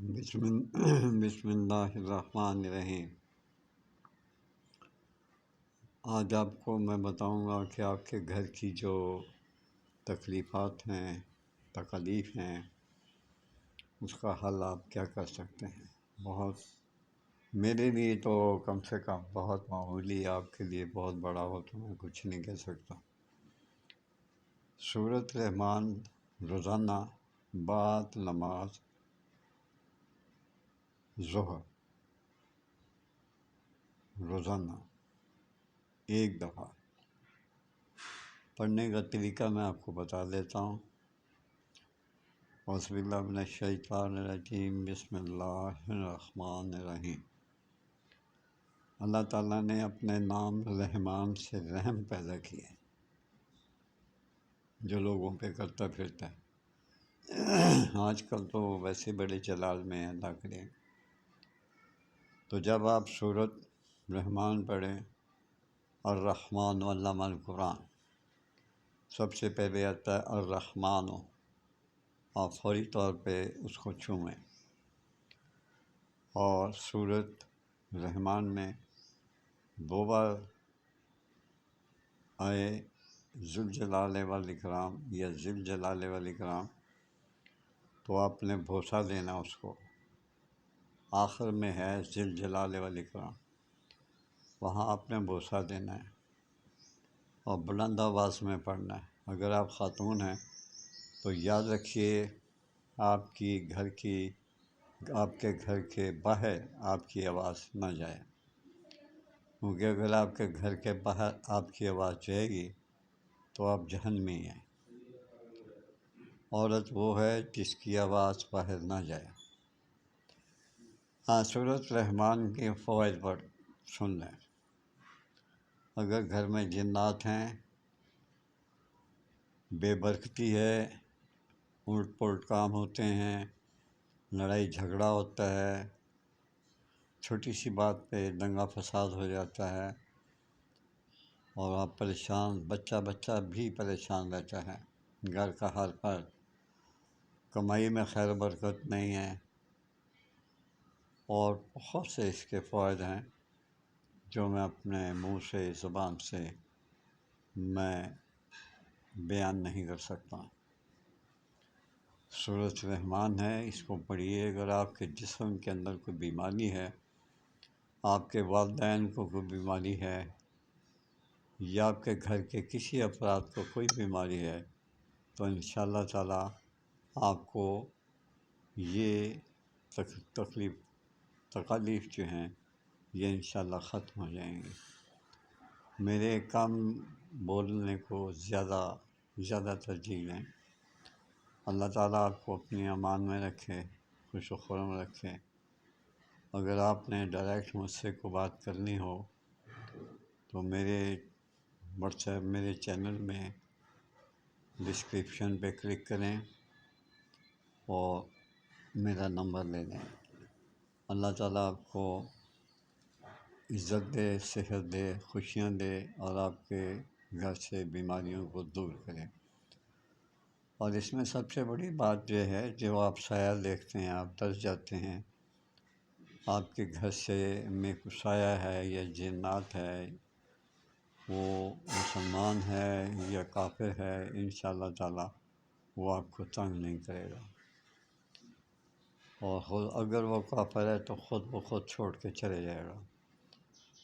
بسم اللہ الرحمن الرحیم۔ آج آپ کو میں بتاؤں گا کہ آپ کے گھر کی جو تکلیفات ہیں، تکالیف ہیں، اس کا حل آپ کیا کر سکتے ہیں۔ بہت میرے لیے تو کم سے کم بہت معمولی، آپ کے لیے بہت بڑا ہو تو میں کچھ نہیں کہہ سکتا۔ سورۃ رحمان روزانہ بعد نماز ظہر روزانہ ایک دفعہ پڑھنے کا طریقہ میں آپ کو بتا دیتا ہوں۔ اعوذ باللہ من الشیطان الرجیم، بسم اللہ الرحمن الرحیم۔ اللہ تعالیٰ نے اپنے نام رحمان سے رحم پیدا کیا جو لوگوں پہ کرتا پھرتا ہے۔ آج کل تو ویسے بڑے جلال میں اللہ کرے۔ تو جب آپ سورۃ رحمان پڑھیں، الرحمن علم القرآن، سب سے پہلے آتا ہے الرحمن، آپ فوری طور پہ اس کو چھوئیں۔ اور سورۃ رحمان میں دو بار آئے ذوالجلال والاکرام یا ذوالجلال والاکرام، تو آپ نے بوسہ دینا اس کو۔ آخر میں ہے ذوالجلال والاکرام، وہاں آپ نے بوسہ دینا ہے اور بلند آواز میں پڑھنا ہے۔ اگر آپ خاتون ہیں تو یاد رکھیے آپ کے گھر کے باہر آپ کی آواز نہ جائے، کیونکہ اگر آپ کے گھر کے باہر آپ کی آواز جائے گی تو آپ جہنمی ہیں۔ عورت وہ ہے جس کی آواز باہر نہ جائے۔ سورۃ رحمان کے فوائد پر سن لیں۔ اگر گھر میں جنات ہیں، بے برکتی ہے، الٹ پلٹ کام ہوتے ہیں، لڑائی جھگڑا ہوتا ہے، چھوٹی سی بات پہ دنگا فساد ہو جاتا ہے اور آپ پریشان، بچہ بھی پریشان رہتا ہے، گھر کا ہر فرد، کمائی میں خیر و برکت نہیں ہے، اور بہت سے اس کے فوائد ہیں جو میں اپنے منہ سے، زبان سے میں بیان نہیں کر سکتا۔ سورۃ رحمان ہے، اس کو پڑھیے۔ اگر آپ کے جسم کے اندر کوئی بیماری ہے، آپ کے والدین کو کوئی بیماری ہے، یا آپ کے گھر کے کسی افراد کو کوئی بیماری ہے، تو انشاءاللہ تعالیٰ آپ کو یہ تکالیف جو ہیں یہ انشاءاللہ ختم ہو جائیں گی۔ میرے کم بولنے کو زیادہ ترجیح دیں۔ اللہ تعالیٰ آپ کو اپنی امان میں رکھے، خوش و خرم رکھے۔ اگر آپ نے ڈائریکٹ مجھ سے کو بات کرنی ہو تو میرے چینل میں ڈسکرپشن پہ کلک کریں اور میرا نمبر لے لیں۔ اللہ تعالیٰ آپ کو عزت دے، صحت دے، خوشیاں دے، اور آپ کے گھر سے بیماریوں کو دور کرے۔ اور اس میں سب سے بڑی بات یہ ہے، جو آپ سایہ دیکھتے ہیں، آپ ڈر جاتے ہیں، آپ کے گھر سے میں کوئی سایہ ہے یا جنات ہے، وہ مسلمان ہے یا کافر ہے، انشاءاللہ تعالیٰ وہ آپ کو تنگ نہیں کرے گا، اور اگر وہ کافر ہے تو خود بخود چھوڑ کے چلے جائے گا۔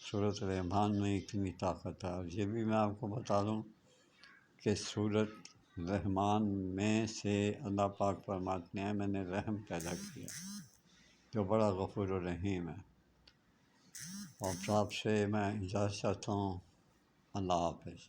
سورۃ رحمان میں اتنی طاقت ہے۔ اور یہ بھی میں آپ کو بتا دوں کہ سورۃ رحمان میں سے اللہ پاک فرماتے ہیں میں نے رحم پیدا کیا، جو بڑا غفور و رحیم ہے۔ اور آپ سے میں اجازت چاہتا ہوں۔ اللہ حافظ۔